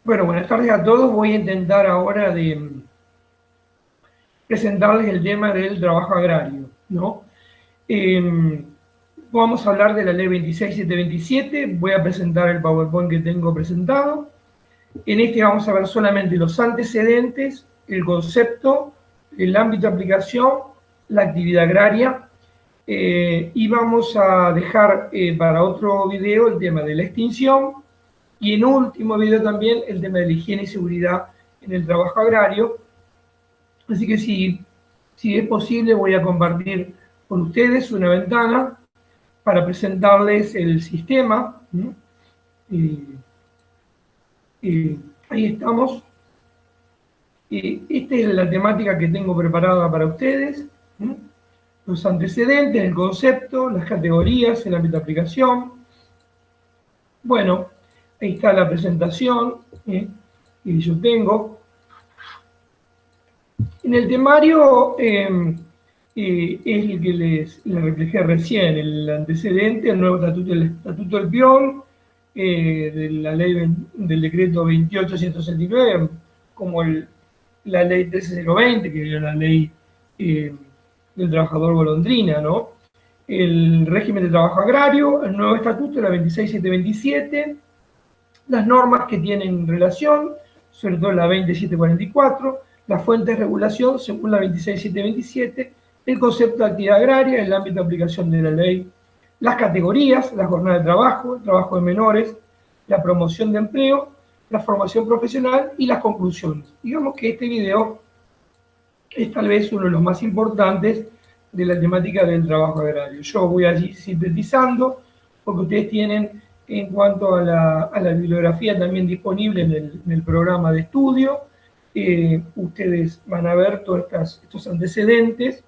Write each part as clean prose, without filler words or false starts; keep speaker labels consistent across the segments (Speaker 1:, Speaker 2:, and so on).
Speaker 1: Bueno, buenas tardes a todos. Voy a intentar ahora de presentarles el tema del trabajo agrario, ¿no? Vamos a hablar de la ley 26727. Voy a presentar el PowerPoint que tengo presentado. En este vamos a ver solamente los antecedentes, el concepto, el ámbito de aplicación, la actividad agraria, y vamos a dejar para otro video el tema de la extinción, y en último video también el tema de la higiene y seguridad en el trabajo agrario. Así que si es posible voy a compartir con ustedes una ventana para presentarles el sistema. Ahí estamos. Esta es la temática que tengo preparada para ustedes. Los antecedentes, el concepto, las categorías, el ámbito de aplicación. Bueno, ahí está la presentación que yo tengo. En el temario es el que les reflejé recién, el antecedente, el nuevo estatuto del peón, de la ley del decreto 28.169, como la ley 13.020, que era la ley del trabajador golondrina, ¿no? El régimen de trabajo agrario, el nuevo estatuto, la 26.727, las normas que tienen relación, sobre todo la 20.744, las fuentes de regulación según la 26.727, el concepto de actividad agraria, el ámbito de aplicación de la ley, las categorías, la jornada de trabajo, el trabajo de menores, la promoción de empleo, la formación profesional y las conclusiones. Digamos que este video es tal vez uno de los más importantes de la temática del trabajo agrario. Yo voy allí sintetizando, porque ustedes tienen en cuanto a la bibliografía también disponible en el programa de estudio. Ustedes van a ver todos estos antecedentes.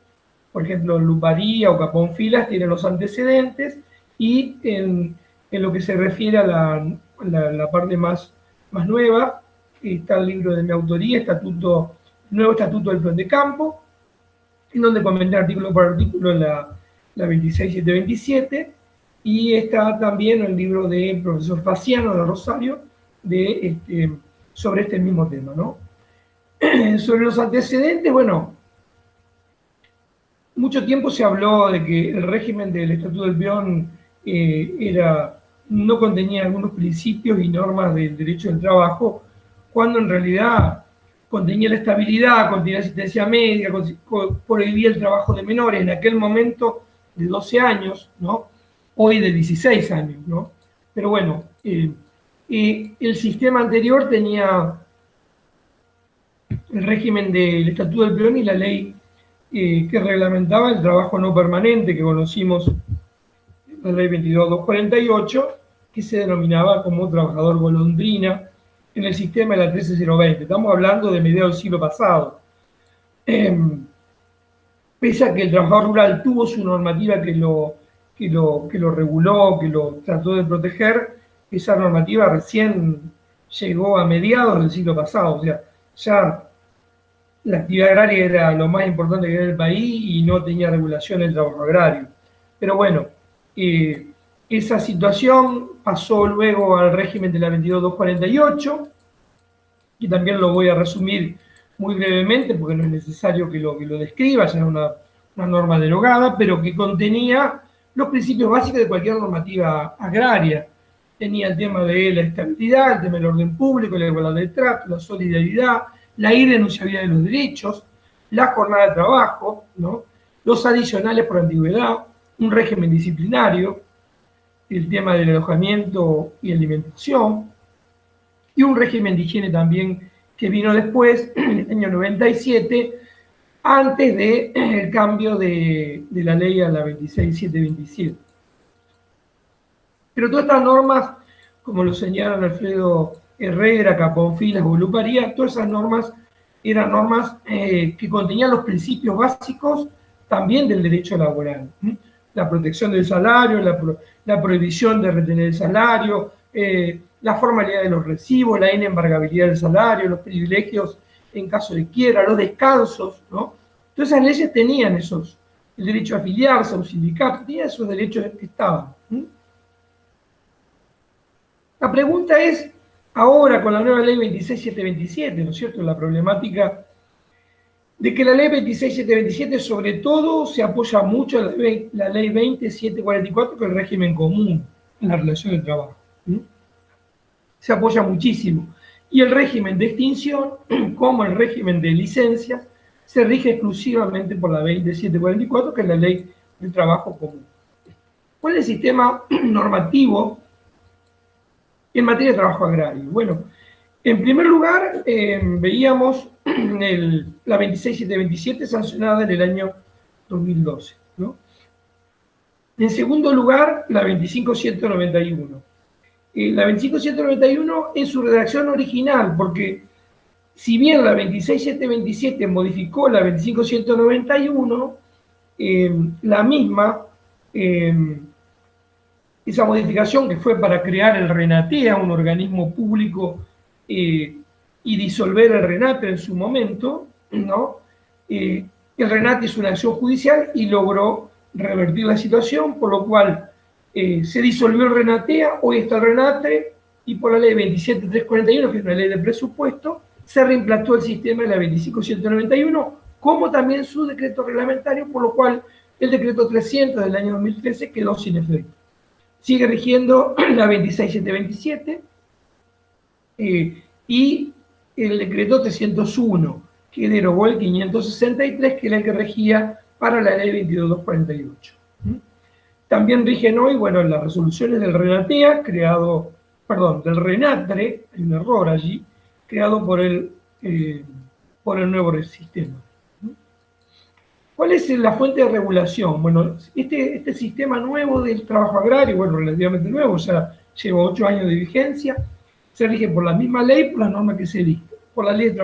Speaker 1: Por ejemplo, Luparía o Capón Filas tienen los antecedentes, y en lo que se refiere a la parte más nueva, está el libro de mi autoría, Nuevo Estatuto del Plan de Campo, en donde comenté artículo por artículo la 26.727, y está también el libro del profesor Faciano de Rosario sobre este mismo tema, ¿no? Sobre los antecedentes, bueno, mucho tiempo se habló de que el régimen del Estatuto del Peón no contenía algunos principios y normas del derecho del trabajo, cuando en realidad contenía la estabilidad, contenía la asistencia médica, prohibía el trabajo de menores, en aquel momento de 12 años, ¿no? Hoy de 16 años, ¿no? Pero bueno, el sistema anterior tenía el régimen del Estatuto del Peón y la ley que reglamentaba el trabajo no permanente, que conocimos, la ley 22.248, que se denominaba como trabajador golondrina en el sistema de la 13.020. Estamos hablando de mediados del siglo pasado. Pese a que el trabajador rural tuvo su normativa que lo reguló, que lo trató de proteger, esa normativa recién llegó a mediados del siglo pasado. O sea, ya la actividad agraria era lo más importante que era en el país y no tenía regulación el trabajo agrario. Pero bueno, esa situación pasó luego al régimen de la 22.248, que también lo voy a resumir muy brevemente porque no es necesario que lo describa, ya era una norma derogada, pero que contenía los principios básicos de cualquier normativa agraria. Tenía el tema de la estabilidad, el tema del orden público, la igualdad de trato, la solidaridad, la irrenunciabilidad de los derechos, la jornada de trabajo, ¿no? Los adicionales por antigüedad, un régimen disciplinario, el tema del alojamiento y alimentación, y un régimen de higiene también que vino después, en el año 97, antes del cambio de la ley a la 26.727. Pero todas estas normas, como lo señalan Alfredo Herrera, Capón Filas o Luparía, todas esas normas eran normas que contenían los principios básicos también del derecho laboral. La protección del salario, la prohibición de retener el salario, la formalidad de los recibos, la inembargabilidad del salario, los privilegios en caso de quiebra, los descansos, ¿no? Todas esas leyes tenían el derecho a afiliarse a un sindicato, tenían esos derechos que estaban. La pregunta es, ahora con la nueva ley 26727, ¿no es cierto?, la problemática de que la ley 26727 sobre todo se apoya mucho en la ley 20744, que es el régimen común en la relación de trabajo. ¿Sí? Se apoya muchísimo. Y el régimen de extinción, como el régimen de licencias, se rige exclusivamente por la 20744, que es la ley del trabajo común. ¿Cuál es el sistema normativo en materia de trabajo agrario? Bueno, en primer lugar, veíamos la 26727 sancionada en el año 2012, ¿no? En segundo lugar, la 25191. La 25191 en su redacción original, porque si bien la 26727 modificó la 25191, la misma, esa modificación que fue para crear el RENATEA, un organismo público, y disolver el RENATRE en su momento, ¿no? El RENATRE es una acción judicial y logró revertir la situación, por lo cual se disolvió el RENATEA, hoy está el RENATRE, y por la ley 27341, que es una ley de presupuesto, se reimplantó el sistema de la 25191, como también su decreto reglamentario, por lo cual el decreto 300 del año 2013 quedó sin efecto. Sigue rigiendo la 26727 y el decreto 301, que derogó el 563, que era el que regía para la ley 22248. También rigen hoy, bueno, las resoluciones del RENATEA, del RENATRE, hay un error allí, creado por el nuevo sistema. ¿Cuál es la fuente de regulación? Bueno, este sistema nuevo del trabajo agrario, bueno, relativamente nuevo, ya lleva 8 años de vigencia, se rige por la misma ley, por las normas que se dictan, por la ley del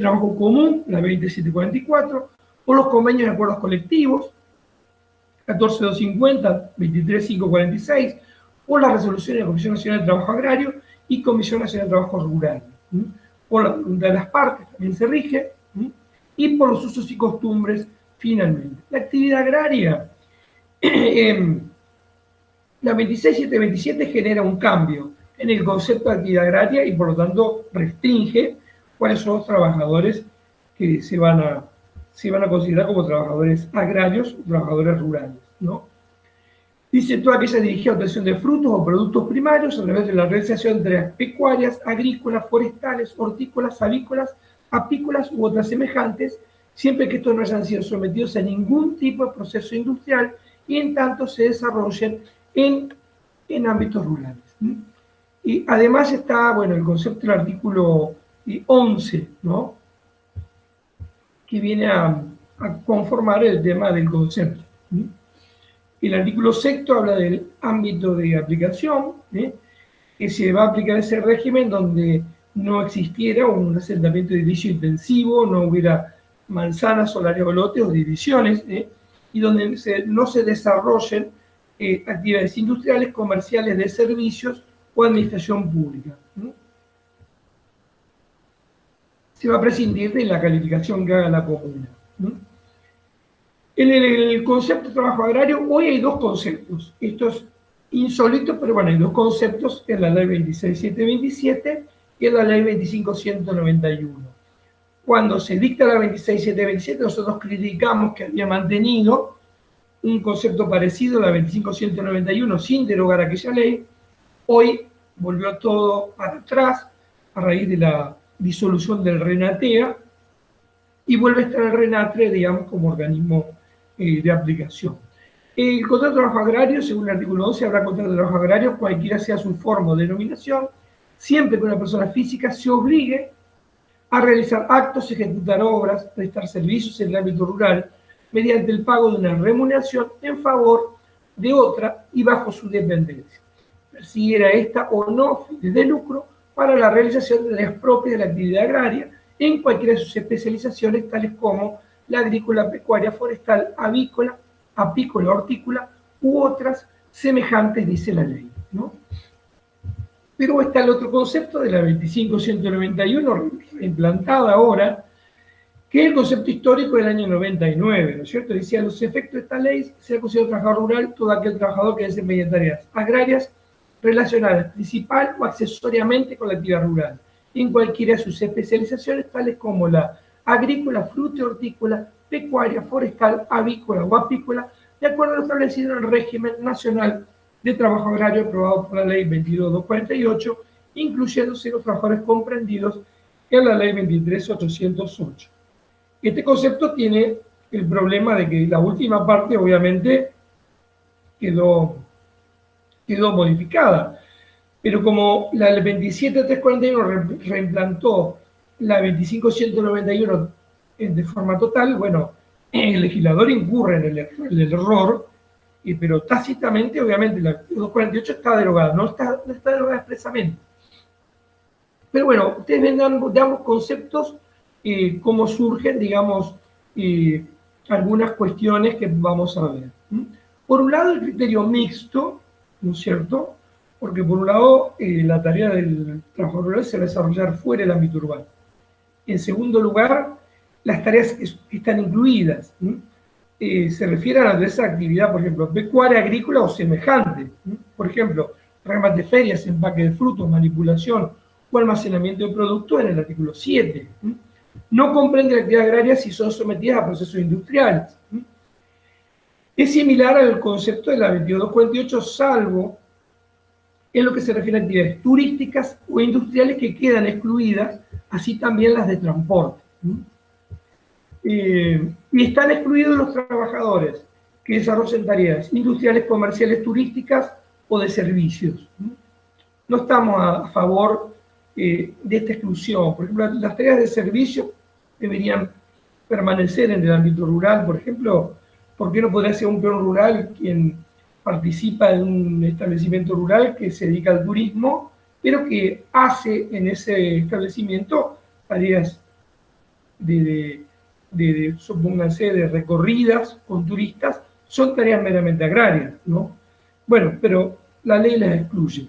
Speaker 1: trabajo común, la 20744, por los convenios de acuerdos colectivos, 14250, 23546, por las resoluciones de la Comisión Nacional de Trabajo Agrario y Comisión Nacional de Trabajo Rural. Por la voluntad de las partes también se rige, y por los usos y costumbres, finalmente. La actividad agraria, la 26727 genera un cambio en el concepto de actividad agraria y por lo tanto restringe cuáles son los trabajadores que se van a considerar como trabajadores agrarios o trabajadores rurales, ¿no? Dice, toda aquella dirigida a obtención de frutos o productos primarios a través de la realización de las pecuarias, agrícolas, forestales, hortícolas, avícolas, apícolas u otras semejantes, siempre que estos no hayan sido sometidos a ningún tipo de proceso industrial y en tanto se desarrollen en ámbitos rurales. Y además está, bueno, el concepto del artículo 11, ¿no?, que viene a conformar el tema del concepto. El artículo 6 habla del ámbito de aplicación, que se va a aplicar ese régimen donde no existiera un asentamiento edilicio intensivo, no hubiera manzanas, solares o lotes o divisiones, y donde no se desarrollen actividades industriales, comerciales, de servicios o administración pública. Se va a prescindir de la calificación que haga la comuna. En el concepto de trabajo agrario, hoy hay dos conceptos. Esto es insólito, pero bueno, hay dos conceptos en la ley 26727 y en la ley 25191. Cuando se dicta la 26727, nosotros criticamos que había mantenido un concepto parecido a la 25191 sin derogar aquella ley. Hoy volvió todo para atrás a raíz de la disolución del RENATEA y vuelve a estar el RENATRE, digamos, como organismo de aplicación. El contrato de trabajo agrario, según el artículo 12, habrá contrato de trabajo agrario, cualquiera sea su forma o denominación, siempre que una persona física se obligue a realizar actos, ejecutar obras, prestar servicios en el ámbito rural, mediante el pago de una remuneración en favor de otra y bajo su dependencia, persiguiera esta o no fines de lucro para la realización de tareas propias de la actividad agraria en cualquiera de sus especializaciones, tales como la agrícola, pecuaria, forestal, avícola, apícola, hortícola u otras semejantes, dice la ley, ¿no? Pero está el otro concepto de la 25191, implantada ahora, que es el concepto histórico del año 99, ¿no es cierto? Decía, a los efectos de esta ley, se ha considerado trabajador rural todo aquel trabajador que desempeña tareas agrarias relacionadas principal o accesoriamente con la actividad rural, en cualquiera de sus especializaciones, tales como la agrícola, frutícola, pecuaria, forestal, avícola o apícola, de acuerdo a lo establecido en el régimen nacional de trabajo agrario aprobado por la ley 22.248, incluyéndose los trabajadores comprendidos en la ley 23.808. Este concepto tiene el problema de que la última parte obviamente quedó modificada, pero como la 27.341 reimplantó la 25.191 de forma total, bueno, el legislador incurre en el error, pero tácitamente, obviamente, la 248 está derogada, no está derogada expresamente. Pero bueno, ustedes ven ambos conceptos, cómo surgen, digamos, algunas cuestiones que vamos a ver. Por un lado, el criterio mixto, ¿no es cierto? Porque por un lado, la tarea del trabajo rural se va a desarrollar fuera del ámbito urbano. En segundo lugar, las tareas que están incluidas se refieren a esa actividad, por ejemplo, pecuaria, agrícola o semejante. Por ejemplo, remate de ferias, empaque de frutos, manipulación o almacenamiento de productos en el artículo 7. No comprende la actividad agraria si son sometidas a procesos industriales. Es similar al concepto de la 22.48, salvo en lo que se refiere a actividades turísticas o industriales que quedan excluidas, así también las de transporte. Y están excluidos los trabajadores que desarrollen tareas industriales, comerciales, turísticas o de servicios. No estamos a favor de esta exclusión. Por ejemplo, las tareas de servicio deberían permanecer en el ámbito rural. Por ejemplo, ¿por qué no podría ser un peón rural quien participa en un establecimiento rural que se dedica al turismo, pero que hace en ese establecimiento tareas supónganse, de recorridas con turistas, son tareas meramente agrarias, ¿no? Bueno, pero la ley las excluye.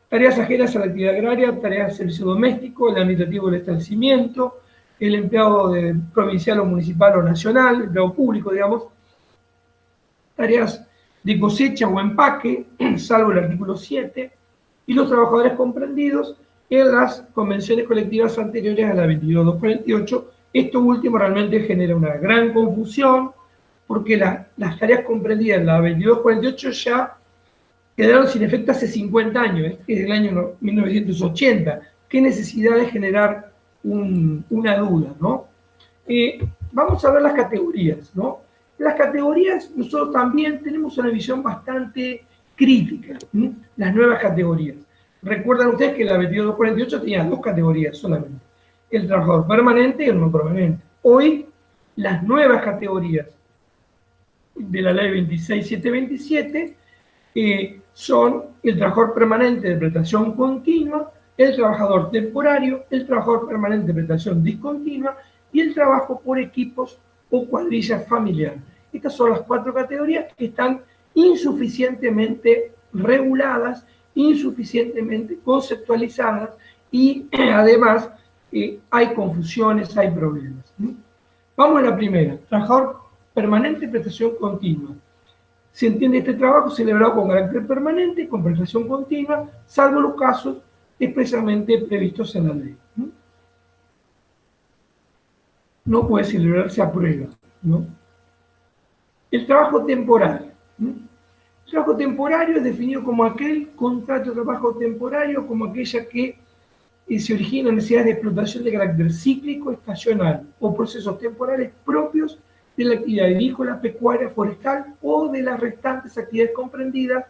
Speaker 1: Tareas ajenas a la actividad agraria, tareas de servicio doméstico, el administrativo del establecimiento, el empleado provincial o municipal o nacional, el empleado público, digamos, tareas de cosecha o empaque, salvo el artículo 7, y los trabajadores comprendidos en las convenciones colectivas anteriores a la 22.248. Esto último realmente genera una gran confusión, porque las tareas comprendidas en la 22.48 ya quedaron sin efecto hace 50 años, es del año 1980. ¿Qué necesidad de generar una duda, ¿no? Vamos a ver las categorías, ¿no? Las categorías, nosotros también tenemos una visión bastante crítica, las nuevas categorías. Recuerdan ustedes que la 22.48 tenía dos categorías solamente, el trabajador permanente y el no permanente. Hoy, las nuevas categorías de la ley 26.727 son el trabajador permanente de prestación continua, el trabajador temporario, el trabajador permanente de prestación discontinua y el trabajo por equipos o cuadrillas familiares. Estas son las cuatro categorías que están insuficientemente reguladas, insuficientemente conceptualizadas y además hay confusiones, hay problemas. Vamos a la primera, trabajador permanente, prestación continua. Se entiende este trabajo celebrado con carácter permanente, con prestación continua, salvo los casos expresamente previstos en la ley. No puede celebrarse a prueba, ¿no? El trabajo temporario. El trabajo temporario es definido como aquel contrato de trabajo temporario, como aquella que se origina en necesidades de explotación de carácter cíclico, estacional o procesos temporales propios de la actividad agrícola, pecuaria, forestal o de las restantes actividades comprendidas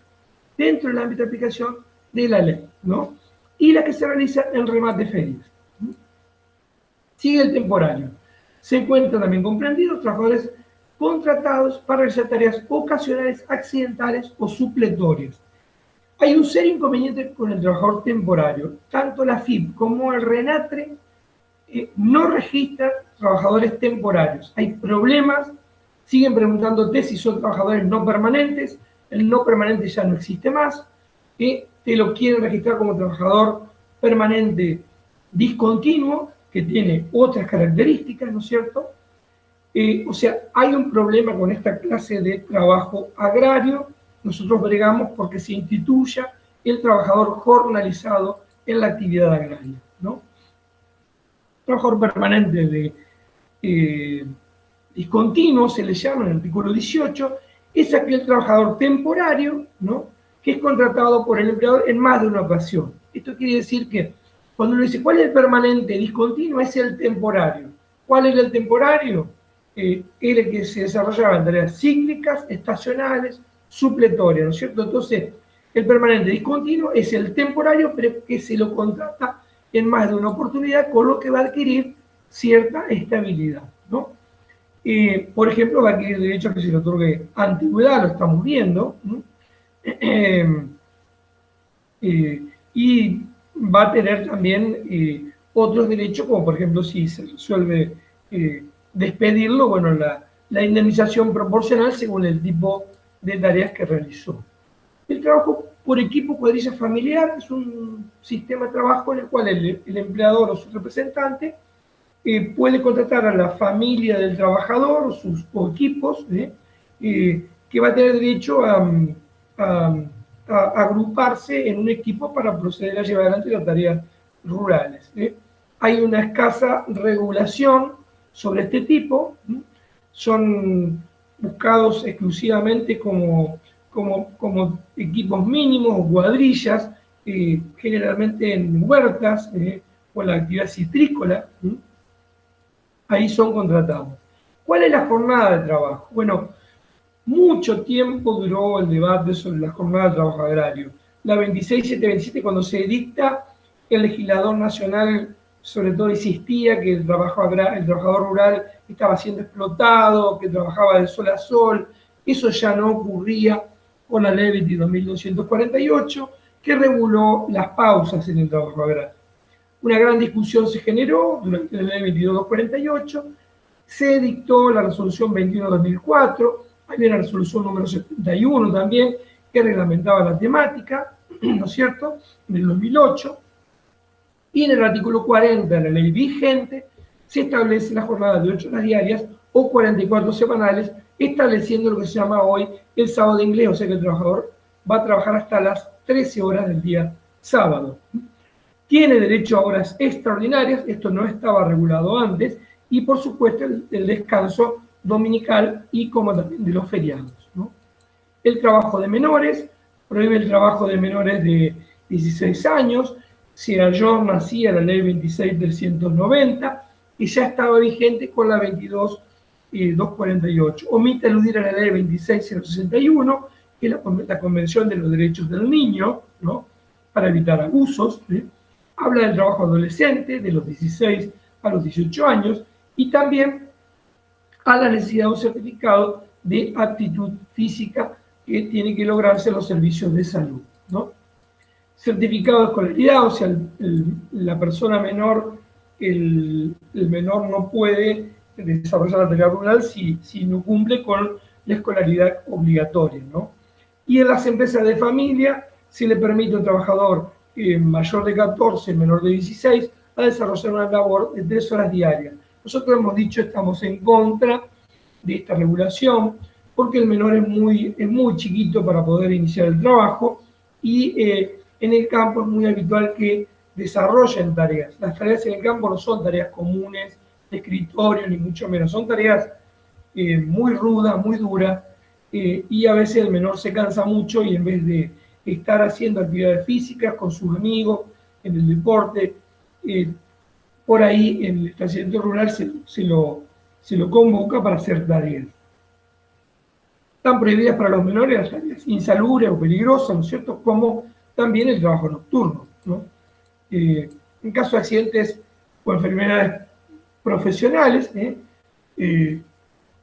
Speaker 1: dentro del ámbito de aplicación de la ley, ¿no? Y la que se realiza en remate de ferias. Sigue el temporario. Se encuentran también comprendidos trabajadores contratados para realizar tareas ocasionales, accidentales o supletorias. Hay un serio inconveniente con el trabajador temporario. Tanto la FIP como el RENATRE no registran trabajadores temporarios. Hay problemas, siguen preguntándote si son trabajadores no permanentes, el no permanente ya no existe más, te lo quieren registrar como trabajador permanente discontinuo, que tiene otras características, ¿no es cierto? O sea, hay un problema con esta clase de trabajo agrario. Nosotros bregamos porque se instituya el trabajador jornalizado en la actividad agraria, ¿no? Trabajador permanente discontinuo, se le llama en el artículo 18, es aquel trabajador temporario, ¿no?, que es contratado por el empleador en más de una ocasión. Esto quiere decir que cuando uno dice, ¿cuál es el permanente discontinuo? Es el temporario. ¿Cuál es el temporario? El que se desarrollaba en tareas cíclicas, estacionales, supletorias, ¿no es cierto? Entonces, el permanente discontinuo es el temporario, pero que se lo contrata en más de una oportunidad, con lo que va a adquirir cierta estabilidad, ¿no? Por ejemplo, va a adquirir derecho a que se le otorgue antigüedad, lo estamos viendo, ¿no? Y va a tener también otros derechos, como por ejemplo si se resuelve despedirlo, bueno, la indemnización proporcional según el tipo de tareas que realizó. El trabajo por equipo cuadrilla familiar es un sistema de trabajo en el cual el empleador o su representante puede contratar a la familia del trabajador o sus equipos, que va a tener derecho a agruparse en un equipo para proceder a llevar adelante las tareas rurales. Hay una escasa regulación sobre este tipo, son buscados exclusivamente como equipos mínimos o cuadrillas, generalmente en huertas o en la actividad citrícola, ahí son contratados. ¿Cuál es la jornada de trabajo? Bueno, mucho tiempo duró el debate sobre la jornada de trabajo agrario. La 26727, cuando se dicta, el legislador nacional sobre todo insistía que el trabajador rural estaba siendo explotado, que trabajaba de sol a sol. Eso ya no ocurría con la ley 22.248, que reguló las pausas en el trabajo agrario. Una gran discusión se generó durante la ley 22.248, se dictó la resolución 21/2004, había una resolución número 71 también, que reglamentaba la temática, ¿no es cierto?, en el 2008, y en el artículo 40 de la ley vigente se establece la jornada de 8 horas diarias o 44 semanales, estableciendo lo que se llama hoy el sábado de inglés, o sea que el trabajador va a trabajar hasta las 13 horas del día sábado. Tiene derecho a horas extraordinarias, esto no estaba regulado antes, y por supuesto el descanso dominical y como también de los feriados, ¿no? El trabajo de menores, prohíbe el trabajo de menores de 16 años, se ayorna así a la ley 26/390, y ya estaba vigente con la 22.248. Omite aludir a la ley 26/061, que es la Convención de los Derechos del Niño, ¿no?, para evitar abusos, ¿sí? Habla del trabajo adolescente, de los 16 a los 18 años, y también a la necesidad de un certificado de aptitud física que tiene que lograrse en los servicios de salud, ¿no? Certificado de escolaridad, o sea, la persona menor, el menor no puede desarrollar la tarea rural si no cumple con la escolaridad obligatoria, ¿no? Y en las empresas de familia se le permite a un trabajador mayor de 14, menor de 16, a desarrollar una labor de 3 horas diarias. Nosotros hemos dicho, estamos en contra de esta regulación, porque el menor es muy chiquito para poder iniciar el trabajo, y en el campo es muy habitual que desarrollen tareas. Las tareas en el campo no son tareas comunes de escritorio, ni mucho menos, son tareas muy rudas, muy duras, y a veces el menor se cansa mucho y en vez de estar haciendo actividades físicas con sus amigos, en el deporte, por ahí en el estacionamiento rural se lo convoca para hacer tareas. Están prohibidas para los menores las tareas insalubres o peligrosas, ¿no es cierto?, como también el trabajo nocturno, ¿no? En caso de accidentes o enfermedades profesionales,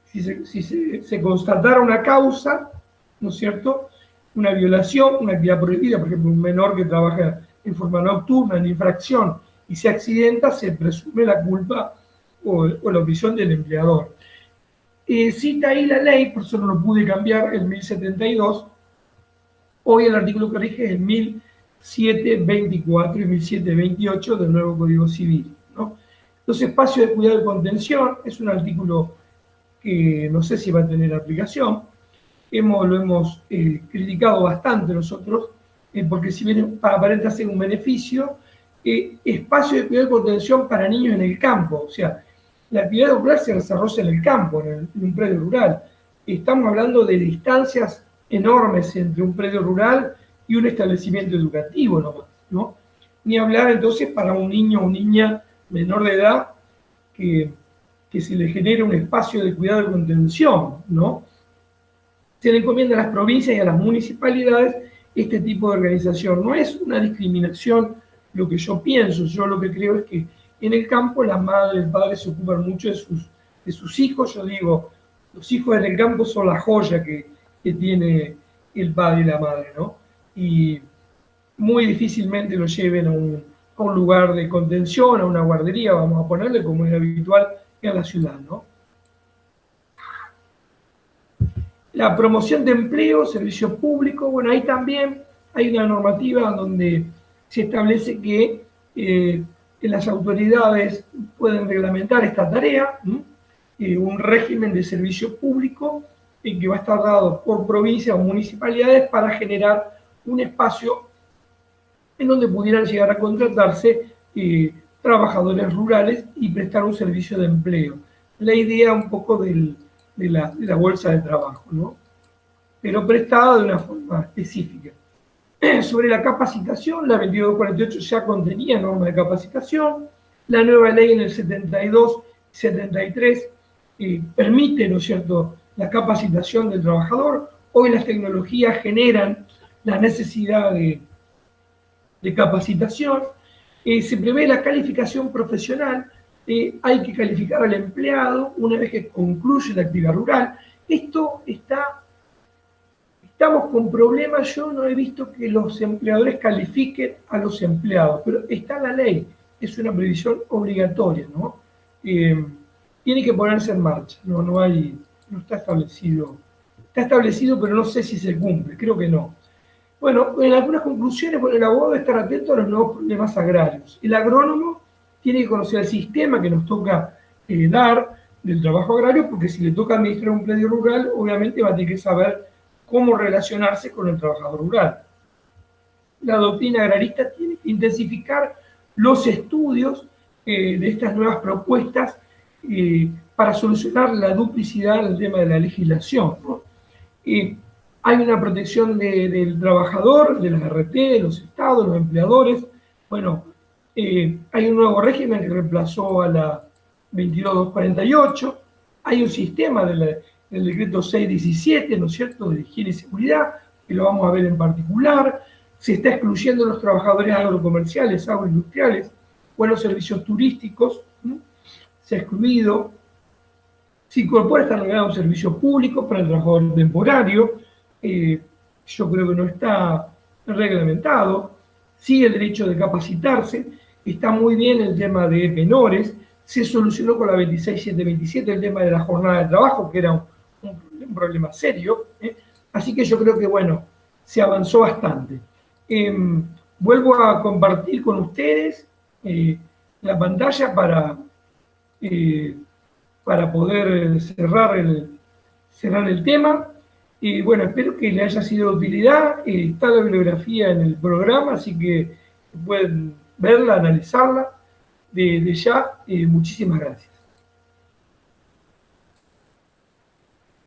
Speaker 1: si se constatara una causa, ¿no es cierto?, una violación, una actividad prohibida, por ejemplo, un menor que trabaja en forma nocturna, en infracción, y se accidenta, se presume la culpa o la omisión del empleador. Cita ahí la ley, por eso no lo pude cambiar, el 1072, hoy el artículo que rige es el 1724 y 1728 del nuevo Código Civil, ¿no? Los espacios de cuidado y contención es un artículo que no sé si va a tener aplicación. Lo hemos criticado bastante nosotros, porque si bien aparenta ser un beneficio, espacio de cuidado y contención para niños en el campo. O sea, la actividad rural se desarrolla en el campo, en un predio rural. Estamos hablando de distancias enormes entre un predio rural y un establecimiento educativo nomás, ¿no? Ni hablar entonces para un niño o niña menor de edad que se le genere un espacio de cuidado y contención, ¿no? Se le encomienda a las provincias y a las municipalidades este tipo de organización. No es una discriminación lo que yo pienso, yo lo que creo es que en el campo la madre y el padre se ocupan mucho de sus hijos. Yo digo, los hijos en el campo son la joya que tiene el padre y la madre, ¿no? Y muy difícilmente lo lleven a un lugar de contención, a una guardería, vamos a ponerle, como es habitual en la ciudad, ¿no? La promoción de empleo, servicios públicos, bueno, ahí también hay una normativa donde se establece que las autoridades pueden reglamentar esta tarea, un régimen de servicio público que va a estar dado por provincias o municipalidades para generar un espacio en donde pudieran llegar a contratarse trabajadores rurales y prestar un servicio de empleo. La idea un poco de la bolsa de trabajo, ¿no? Pero prestada de una forma específica. Sobre la capacitación, la 2248 ya contenía normas de capacitación, la nueva ley en el 72 y 73 permite, ¿no es cierto?, la capacitación del trabajador. Hoy las tecnologías generan la necesidad de capacitación. Se prevé la calificación profesional, hay que calificar al empleado una vez que concluye la actividad rural. Esto estamos con problemas. Yo no he visto que los empleadores califiquen a los empleados, pero está en la ley, es una previsión obligatoria, ¿no? Tiene que ponerse en marcha, no está establecido. Está establecido, pero no sé si se cumple, creo que no. Bueno, en algunas conclusiones, bueno, el abogado debe estar atento a los nuevos problemas agrarios. El agrónomo tiene que conocer el sistema que nos toca dar del trabajo agrario, porque si le toca administrar un predio rural, obviamente va a tener que saber cómo relacionarse con el trabajador rural. La doctrina agrarista tiene que intensificar los estudios de estas nuevas propuestas para solucionar la duplicidad del tema de la legislación, ¿no? Hay una protección del trabajador, de las RT, de los estados, los empleadores. Bueno, hay un nuevo régimen que reemplazó a la 22248. Hay un sistema del decreto 617, ¿no es cierto?, de higiene y seguridad, que lo vamos a ver en particular. Se está excluyendo a los trabajadores agrocomerciales, agroindustriales, o a los servicios turísticos. Se ha excluido. Se incorpora esta novedad a un servicio público para el trabajador temporario. Yo creo que no está reglamentado. Sigue el derecho de capacitarse. Está muy bien el tema de menores. Se solucionó con la 26727 el tema de la jornada de trabajo, que era un problema serio. Así que yo creo que, bueno, se avanzó bastante. Vuelvo a compartir con ustedes la pantalla para poder cerrar el tema. Y bueno, espero que les haya sido de utilidad. Está la bibliografía en el programa, así que pueden verla, analizarla. De ya, muchísimas gracias.